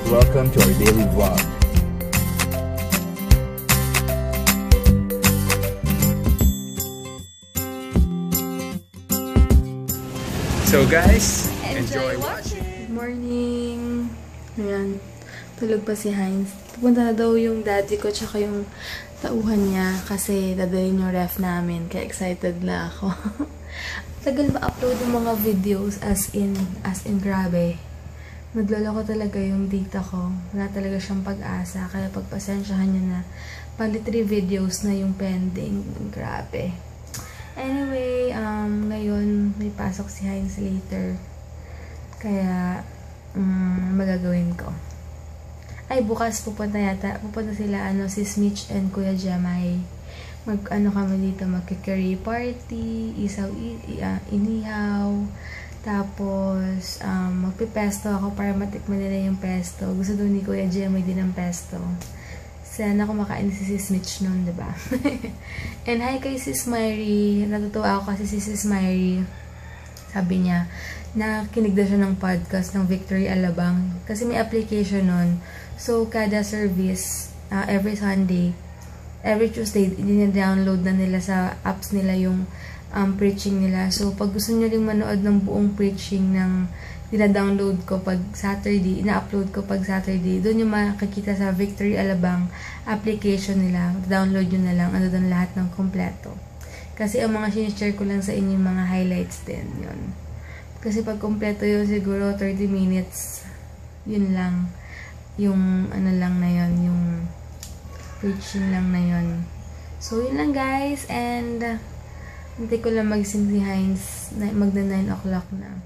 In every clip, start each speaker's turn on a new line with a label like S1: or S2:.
S1: Welcome to our daily vlog. So guys, enjoy watching.
S2: Good morning. Ayan, tulog pa si Heinz. Pupunta na daw yung daddy ko tsaka yung tauhan niya kasi dadalhin yung ref namin. Kaya excited na ako. Tagal ma-upload yung mga videos as in grabe. Nagloloko talaga yung data ko. Wala talaga siyang pag-asa. Kaya pagpasensyahan niyo na. Bali 3 videos na yung pending. Grabe. Anyway, ngayon may pasok si Heinz later. Kaya, magagawin ko. Ay, bukas pupunta sila, si Mitch and Kuya Jamay. Kami dito, magkikari party, inihaw. Tapos, magpipesto ako para matikman nila yung pesto. Gusto doon ni Kuya Jamay din ng pesto. Sana kumakain si Sis Mitch nun, diba? And hi kay Sis Myrie. Natutuwa ako kasi si Sis Myrie, sabi niya, nakinig daw siya ng podcast ng Victory Alabang. Kasi may application nun. So, kada service, every Sunday, every Tuesday, i-download na nila sa apps nila yung preaching nila. So, pag gusto nyo rin manood ng buong preaching ng dina-download ko pag Saturday, ina-upload ko pag Saturday, doon yung makikita sa Victory Alabang application nila. Download nyo na lang, ano doon lahat ng kompleto. Kasi ang mga sinishare ko lang sa inyo yung mga highlights din, yun. Kasi pag kompleto yun, siguro 30 minutes, yun lang. Yung ano lang na yun, yung preaching lang na yun. So, yun lang guys, and hindi ko lang mag-sing si Heinz, magna 9 o'clock na.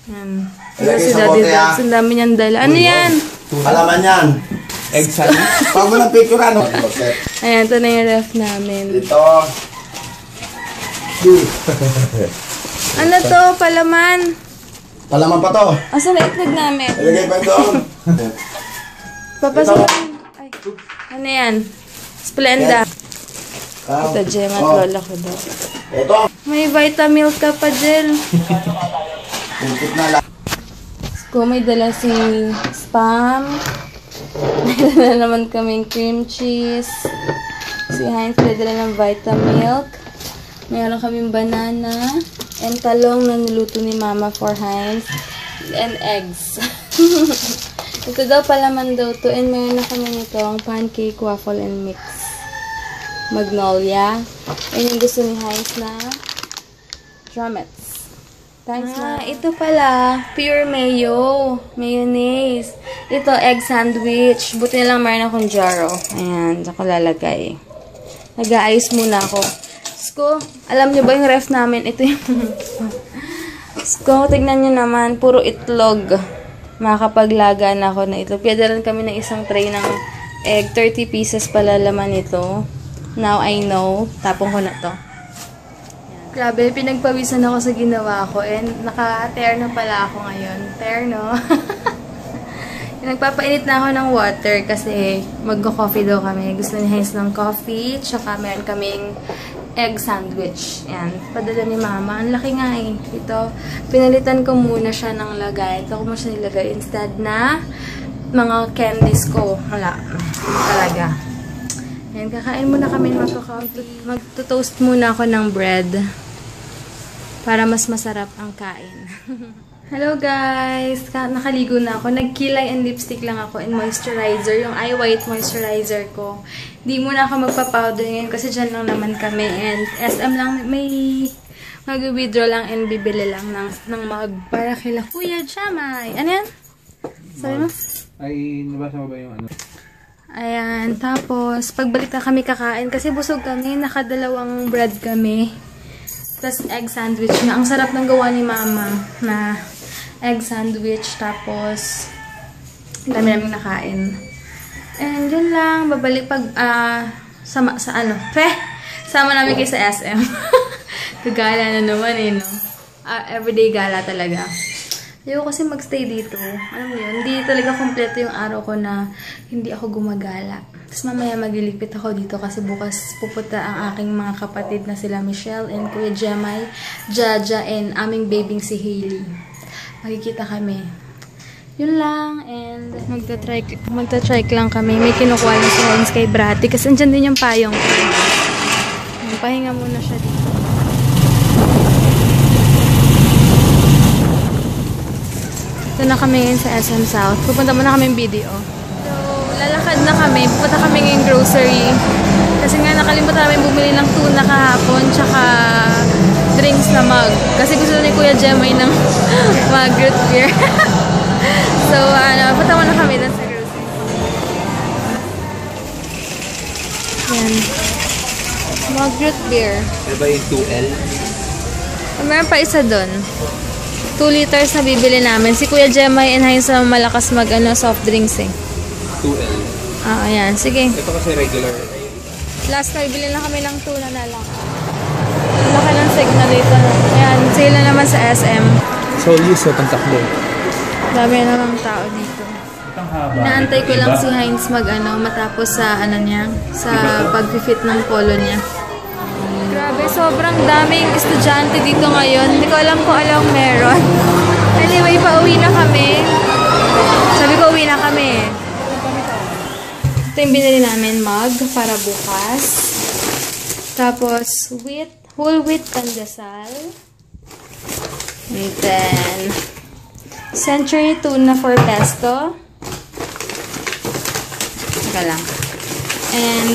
S2: Yan. Si Daddy Dax, ang dami niyang dala. Ano yan?
S3: Alaman yan.
S1: Egg sandwich.
S3: Pag mo ng picture, ano?
S2: Ayan, ito na yung ref namin.
S3: Dito.
S2: Ano to? Palaman.
S3: Palaman pa to.
S2: Asan na itlog namin?
S3: Ilagay pa doon.
S2: Papasakin. Ay, ano yan? Splenda. Ito, Jem at lola ko daw.
S3: Ito.
S2: May Vitamilk ka pa, Jel.
S3: Kumpit na lang.
S2: Kung may dala si Spam. May dala naman kaming cream cheese. Si Heinz may dala ng Vitamilk. Mayroon kaming banana. And talong na niluto ni Mama for Heinz. And eggs. Ito daw palaman daw to. And mayroon na kami nitong pancake, waffle, and mix. Magnolia. And yung gusto ni Heinz na drumettes. Thanks, ito pala, pure mayo. Mayonnaise. Ito, egg sandwich. Buti na lang mayroon akong jaro. Ayan, dyan ko lalagay. Nag-aayos muna ako. Sko, alam nyo ba yung ref namin? Ito yung... Sko, tignan nyo naman. Puro itlog. Makakapaglaga na ako na itlog. Piyadalan kami ng isang tray ng egg. 30 pieces pala laman ito. Now I know. Tapong ko na to. Grabe, pinagpawisan ako sa ginawa ko and naka-tear na pala ako ngayon. Tear, no? Nagpapainit na ako ng water kasi magko-coffee daw kami. Gusto ni Heinz ng coffee, tsaka meron kaming egg sandwich. Yan, padala ni Mama. Ang laki nga eh. Ito, pinalitan ko muna siya ng lagay. Ito ko mo siya nilagay instead na mga candies ko. Wala. Talaga. Yan, kakain muna kami ng magto-toast muna ako ng bread para mas masarap ang kain. Hello guys! Nakaligo na ako. Nagkilay and lipstick lang ako and moisturizer. Yung eye white moisturizer ko. Di muna ako magpa-powder ngayon kasi dyan lang naman kami. And SM lang, may mag-withdraw lang and bibili lang ng mug para kila Kuya Jamay. Ano yan? Sabi mo?
S1: Ay, nabasa mo ba yung ano?
S2: Ayan, tapos, pagbalik na kami kakain, kasi busog kami, nakadalawang bread kami. Tapos, egg sandwich na. Ang sarap ng gawa ni Mama na egg sandwich. Tapos, dami namin nakain. And yun lang, babalik pag, sama namin kayo sa SM. Gagala na naman eh, no? Everyday gala talaga. Ayoko kasi magstay dito. Alam mo yun, hindi talaga kompleto yung araw ko na hindi ako gumagala. Tapos mamaya magliligpit ako dito kasi bukas pupunta ang aking mga kapatid na sila Michelle and Kuya Jamay, Jaja, and aming babing si Hailey. Makikita kami. Yun lang, and magta-trike lang kami. May kinukuha na si Hines kay Brati kasi andyan din yung payong. Pahinga muna siya dito. Ito na kami ngayon sa SM South. Pupunta muna kami video. So, lalakad na kami. Pupunta kami ngayong grocery. Kasi nga nakalimutan namin bumili ng tuna kahapon tsaka drinks na mug. Kasi gusto ni Kuya Jemay ng mug root beer. So, punta muna kami doon sa grocery. Yan. Mug root beer.
S1: Ano ba yung 2L?
S2: Meron pa isa doon. 2 liters na bibili namin. Si Kuya Jemay and Hines na malakas mag soft drinks eh.
S1: 2L.
S2: Ayan. Sige.
S1: Ito kasi regular.
S2: Last na, bibili na kami ng tuna na lang. Laki ng signal dito. Ayan. Sale na naman sa SM.
S1: Solely sa pantakbo.
S2: Dami namang tao dito. Inaantay ko lang si Hines matapos sa sa pag-fit ng polo niya. Grabe, sobrang daming estudyante dito ngayon. Hindi ko alam kung anong meron. Anyway, pauwi na kami. Sabi ko, uwi na kami. Ito yung binili namin, mug para bukas. Tapos, whole wheat pandesal. And then, Century tuna for pesto. Teka lang. And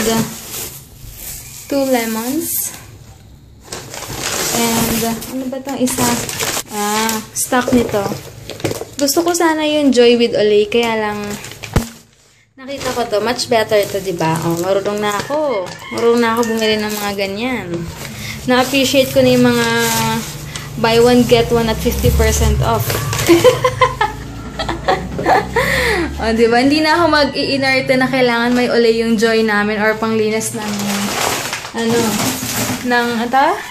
S2: 2 lemons. And ano ba itong isa? Stock nito. Gusto ko sana yung Joy with Olay. Kaya lang nakita ko to. Much better ito, diba? Oh, marunong na ako. Marunong na ako bumili ng mga ganyan. Na-appreciate ko na yung mga buy one, get one at 50% off. O, diba? Hindi na ako mag-i-inerte na kailangan may Olay yung Joy namin or panglinis ng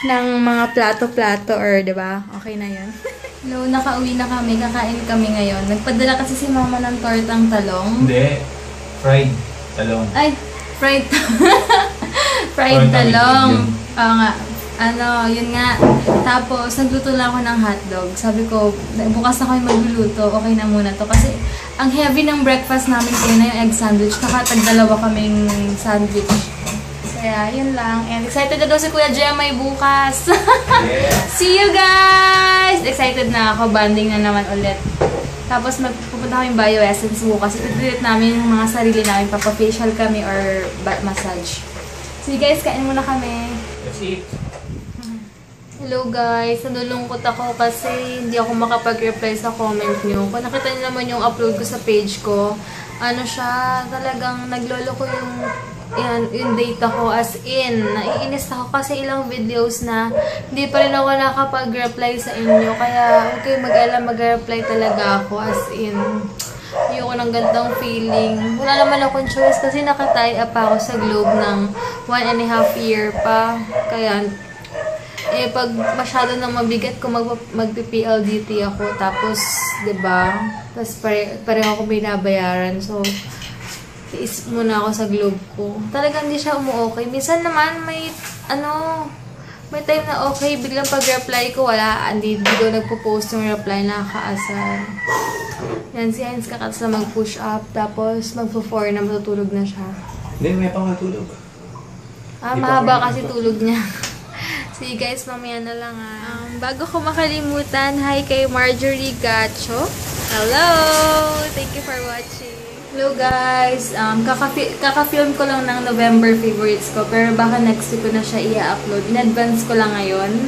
S2: ng mga plato-plato or diba? Okay na yun. Hello, nakauwi na kami. Kakain kami ngayon. Nagpadala kasi si mama ng tortang talong.
S1: Hindi. Fried talong.
S2: Ay, fried fried talong. Oo nga. Yun nga. Tapos, nagluto lang ako ng hotdog. Sabi ko, bukas na kami magluluto. Okay na muna to. Kasi, ang heavy ng breakfast namin kayo na yung egg sandwich. Nakatagdalawa kaming sandwich. Kaya, yun lang. And excited na daw si Kuya Jemay bukas. See you guys! Excited na ako. Banding na naman ulit. Tapos, magpupunta kami Bioessence bukas. Ito-delete namin yung mga sarili namin. Papa-facial kami or butt massage. So, guys, kain muna kami.
S1: Let's eat.
S2: Hello guys, nalulungkot ako kasi hindi ako makapag-reply sa comment nyo. Kung nakita nyo naman yung upload ko sa page ko, talagang naglolo ko yung data ko as in. Naiinis ako kasi ilang videos na hindi pa rin ako nakapag-reply sa inyo. Kaya okay, mag-reply talaga ako as in. Ayoko ng gandang feeling. Wala naman akong choice kasi naka-tie up ako sa Globe ng 1.5 year pa. Kaya pag masyado nang mabigat ko magpi-PLDT ako tapos 'di ba? Tapos pareho ako binabayaran. So tiis muna ako sa Globe ko. Talagang hindi siya umu-okay. Minsan naman may time na okay, biglang pag-reply ko wala, hindi daw nagpo-post yung reply, nakakaasar. Yan si Hines kakatas na mag-push up tapos magpo-4 na matutulog na siya.
S1: Hindi, may pang matulog.
S2: Mahaba kasi tulog niya. See guys, mamaya na lang bago ko makalimutan, hi kay Marjorie Gacho. Hello! Thank you for watching. Hello guys! Kaka-film ko lang ng November favorites ko, pero baka next week ko na siya i-upload. In advance ko lang ngayon.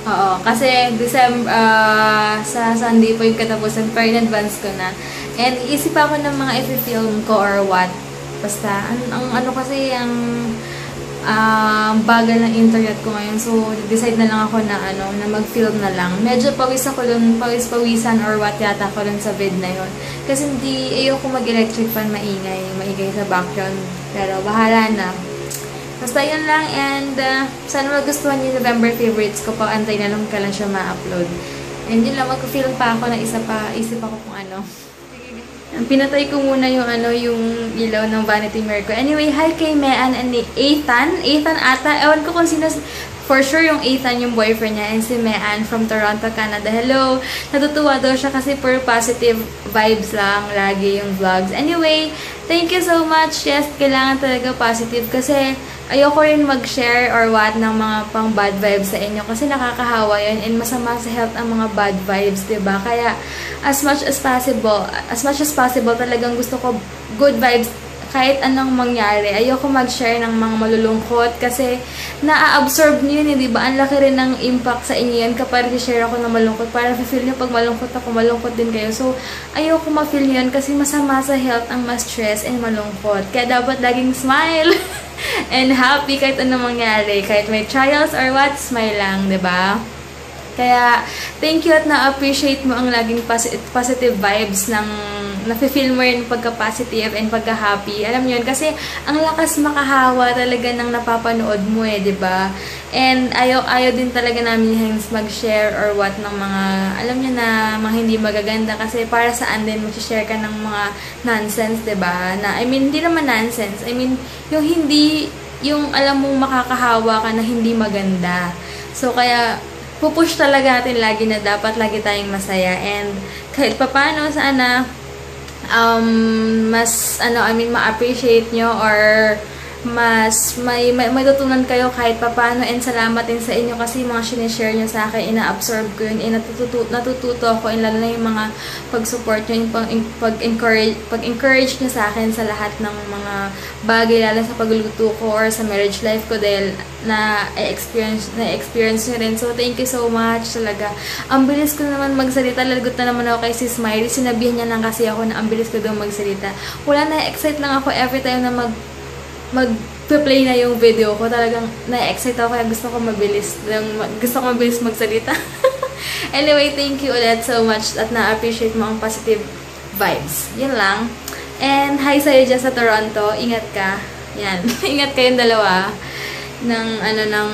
S2: Oo, kasi December, sa Sunday po yung katapusan, pero in advance ko na. And isip ako ng mga i-film ko or what. Basta, kasi ang bagal ng internet ko ngayon. So, decide na lang ako na mag-film na lang. Medyo pawis ako dun, pawisan or what yata ako dun sa vid na yun. Kasi ayoko mag-electric fan maingay sa background. Pero, bahala na. Basta yun lang, and sana magustuhan yung November favorites ko pa. Antay na lang ka lang siya ma-upload. And yun lang, mag-film pa ako ng isa pa. Isip ako kung ano. Pinatay ko muna yung ilaw ng vanity mirror ko. Anyway, hi kay Mean and Ethan. Ethan ata. Ewan ko kung sino. For sure, yung Ethan, yung boyfriend niya, and si Mean from Toronto, Canada. Hello! Natutuwa daw siya kasi pure positive vibes lang lagi yung vlogs. Anyway, thank you so much. Yes, kailangan talaga positive kasi ayoko rin mag-share or what ng mga pang bad vibes sa inyo kasi nakakahawa yun and masama sa health ang mga bad vibes, diba? Kaya, as much as possible, talagang gusto ko good vibes kahit anong mangyari. Ayoko mag-share ng mga malulungkot kasi na-absorb niyo yun, di ba? Ang laki rin ng impact sa inyo yan kapag share ako ng malungkot. Para feel niyo pag malungkot ako, malungkot din kayo. So, ayoko ma-feel niyo yan kasi masama sa health ang ma-stress and malungkot. Kaya dapat laging smile and happy kahit anong mangyari. Kahit may trials or what, smile lang, di ba? Kaya, thank you at na-appreciate mo ang laging positive vibes ng nafe-feel mo rin pagka-positive and pagka-happy. Alam niyo yun, kasi ang lakas makahawa talaga ng napapanood mo eh, di ba? And ayaw din talaga namin mag-share or what ng mga, alam niyo na, mga hindi magaganda kasi para saan din mag-share ka ng mga nonsense, di ba? Na, I mean, hindi naman nonsense. I mean, yung alam mong makakahawa ka na hindi maganda. So, kaya, pupush talaga natin lagi na dapat lagi tayong masaya and kahit papano sana ma-appreciate nyo or mas may tutunan kayo kahit papano and salamat din sa inyo kasi mga sinishare nyo sa akin, ina-absorb ko yun, natututo ako and lalo na yung mga pag-support nyo, yung pag-encourage nyo sa akin sa lahat ng mga bagay, lalo sa pagluto ko or sa marriage life ko dahil na-experience nyo rin. So, thank you so much talaga. Ang bilis ko naman magsalita. Lalagot na naman ako kay Sis Myrie. Sinabihan niya lang kasi ako na ang bilis ko daw magsalita. Wala, na-excite lang ako every time na mag-play na yung video ko. Talagang na-excite ako kaya gusto ko mabilis magsalita. Anyway, thank you ulit so much at na-appreciate mo ang positive vibes. Yun lang. And hi sa'yo dyan sa Toronto. Ingat ka. Yan. Ingat kayong dalawa ng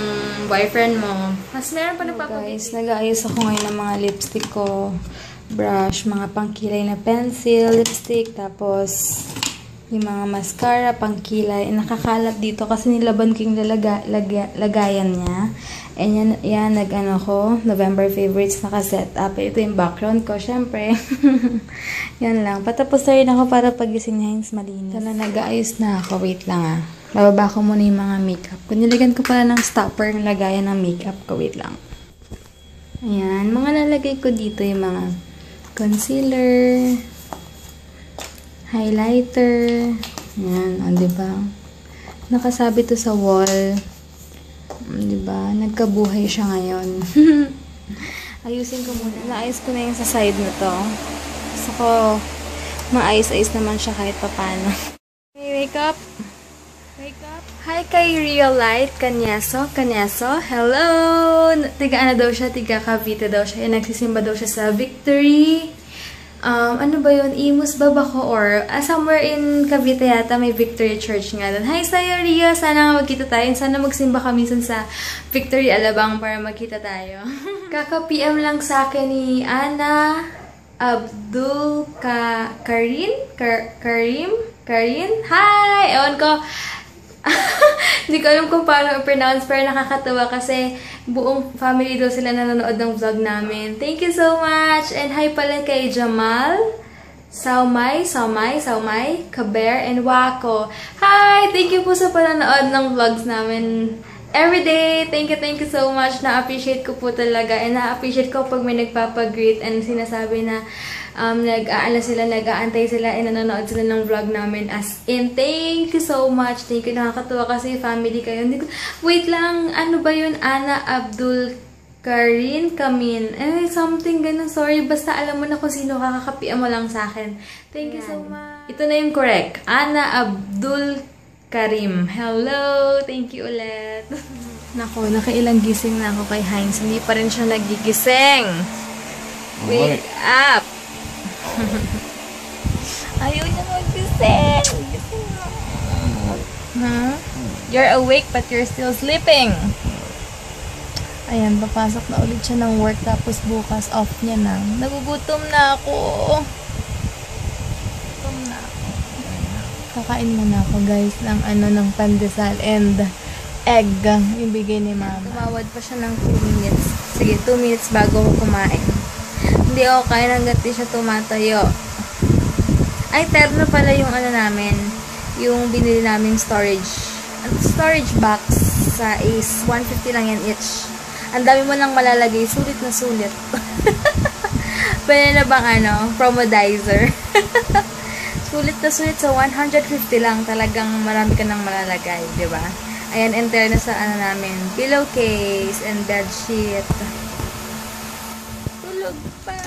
S2: boyfriend mo. Mas meron pa nagpapabigay. Guys, nag-aayos ako ngayon ng mga lipstick ko. Brush, mga pangkilay na pencil, lipstick, tapos yung mga mascara, pangkilay. Nakakalat dito kasi nilaban ko yung lagayan niya. And yan nag-ano ko, November favorites nakaset up. Ito yung background ko, syempre. Yan lang. Patapos na rin ako para pagising niya yung malinis. Sana nag-aayos na ako. Wait lang ah. Bababa ko muna yung mga makeup. Kung nilagyan ko pala ng stopper ng lagayan ng makeup ko. Wait lang. Ayan. Mga lalagay ko dito yung mga concealer, highlighter. Ayan. O, diba? Nakasabi to sa wall. Diba? Nagkabuhay siya ngayon. Ayusin ko muna. Naayos ko na yung sa side na to. Gusto ko maayos-ayos naman siya kahit papano. Okay, wake up. Wake up. Hi kay Real Light Canyaso. Hello! Tiga daw siya? Tiga Cavite daw siya. Nagsisimba daw siya sa Victory. Ano ba yun? Imus ba ko? Or somewhere in Cavite yata may Victory Church nga doon. Hi sa'yo, Ria! Sana magkita tayo. Sana magsimba kami sa Victory Alabang para magkita tayo. Kaka-PM lang sa akin ni Ana Abdul Karim? Hi! Ewan ko. Hindi ko alam kung paano i-pronounce pero nakakatawa kasi buong family daw sila nanonood ng vlog namin. Thank you so much! And hi pala kay Jamal, Saumay, Kaber, and Wako. Hi! Thank you po sa panonood ng vlogs namin everyday. Thank you so much. Na-appreciate ko po talaga and na-appreciate ko pag may nagpapag-greet and sinasabi na nag-aantay sila and nanonood sila ng vlog namin. As in, thank you so much. Thank you. Nakakatuwa kasi family kayo. Wait lang, ano ba yun? Ana Abdul Kamin. Something ganun. Sorry, basta alam mo na kung sino, kakakapian mo lang sa akin. Thank you so much. Ito na yung correct. Ana Abdul Karim. Hello! Thank you ulit. Nako, nakailang gising na ako kay Heinz. Hindi pa rin siya nagigising. Wake up! Ayaw niya magising. Gising na. Huh? You're awake but you're still sleeping. Ayan, papasok na ulit siya ng work tapos bukas off niya na. Nagugutom na ako. Kakain muna ako guys ng ng pandesal and egg yung bigay ni mama. Tumawad pa siya ng 2 minutes. Sige, 2 minutes bago ko kumain. Hindi ako kain hanggat di siya tumatayo. Ay, terno pala yung ano namin. Yung binili naming storage. Storage box sa Ace. 150 lang yan each. Ang dami mo lang malalagay. Sulit na sulit. Pwede na bang ano? Promodizer. Sulit na sulit sa 150 lang. Talagang marami ka nang malalagay. Diba? Ayan, enter na sa ano namin. Pillowcase and bedsheet. Tulog pa.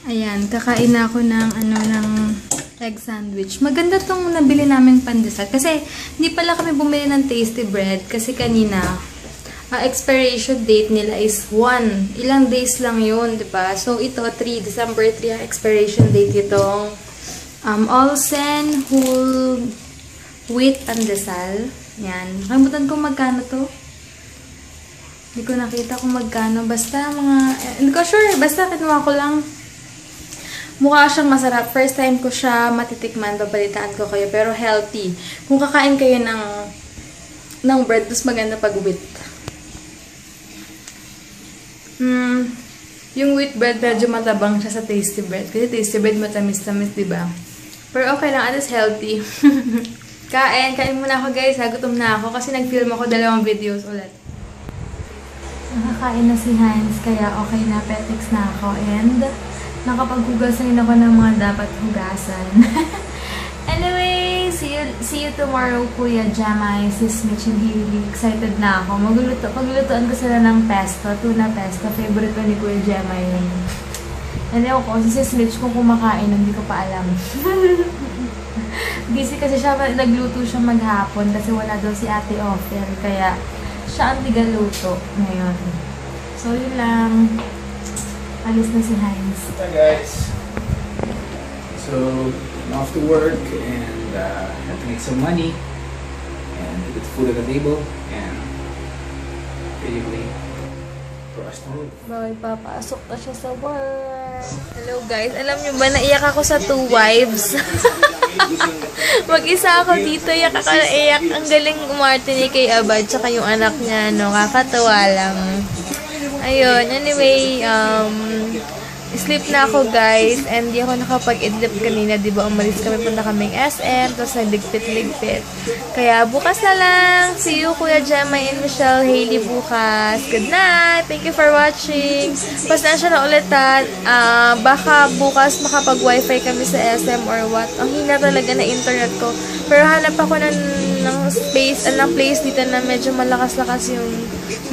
S2: Ayan, kakain na ako ng ano, ng egg sandwich. Maganda tong nabili namin pandesal. Kasi, hindi pala kami bumili ng tasty bread. Kasi kanina, expiration date nila is 1. Ilang days lang yun, diba? So, ito, December 3 ang expiration date itong Olsen Whole Wheat Pandesal. Yan. Nakalimutan ko magkano to. Hindi ko nakita kung magkano. Basta mga, hindi ko sure. Basta kinuha ko lang. Mukha siyang masarap. First time ko siya matitikman. Babalitaan ko kayo. Pero healthy. Kung kakain kayo ng bread, mas maganda pag wheat. Yung wheat bread, medyo matabang siya sa tasty bread. Kasi tasty bread matamis-tamis, diba? Pero okay lang. At least healthy. Kain muna ako guys. Gutom na ako. Kasi nag-film ako 2 videos ulit. Nakakain na si Hans. Kaya okay na. Petix na ako. And nakapaghugas na rin ako ng mga dapat hugasan. Anyway, see you tomorrow, Kuya Jamay, Sis Mitch, hindi excited na ako. Paglulutuan ko sila ng pesto, tuna pesto. Favorite ko ni Kuya Jamay yun. And ako, si Sis Mitch kung kumakain, hindi ko pa alam. Busy kasi siya, nagluto siya maghapon kasi wala daw si Ate Ofer. Kaya siya ang tigaluto ngayon. So, yun lang. Alis na si Heinz.
S1: Hi guys. So, I'm off to work and have to make some money and get food at the table and basically for us to move.
S2: Bawal papasok na siya sa work. Hello guys, alam nyo ba, naiyak ako sa 2 wives. Mag-isa ako dito, iyak ako na iyak. Ang galing umarte ni kay Abad, tsaka yung anak niya, no, kakatawa lang. Ayun, anyway, sleep na ako guys, and di ako nakapag-idlip kanina, di ba umalis kami, punta kaming SM, tapos nagligpit-ligpit. Kaya bukas na lang, see you Kuya Gemma and Michelle Hailey bukas. Good night, thank you for watching. Pasensya na ulit baka bukas makapag-wifi kami sa SM or what. Ang hina talaga na internet ko, pero hanap ako ng space, ng place dito na medyo malakas-lakas yung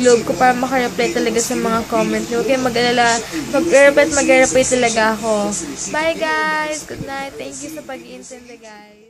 S2: globe ko para makareply talaga sa mga comment nyo. Okay, mag-alala, mag-reply talaga ako. Bye guys! Good night! Thank you sa pag-iintindi guys!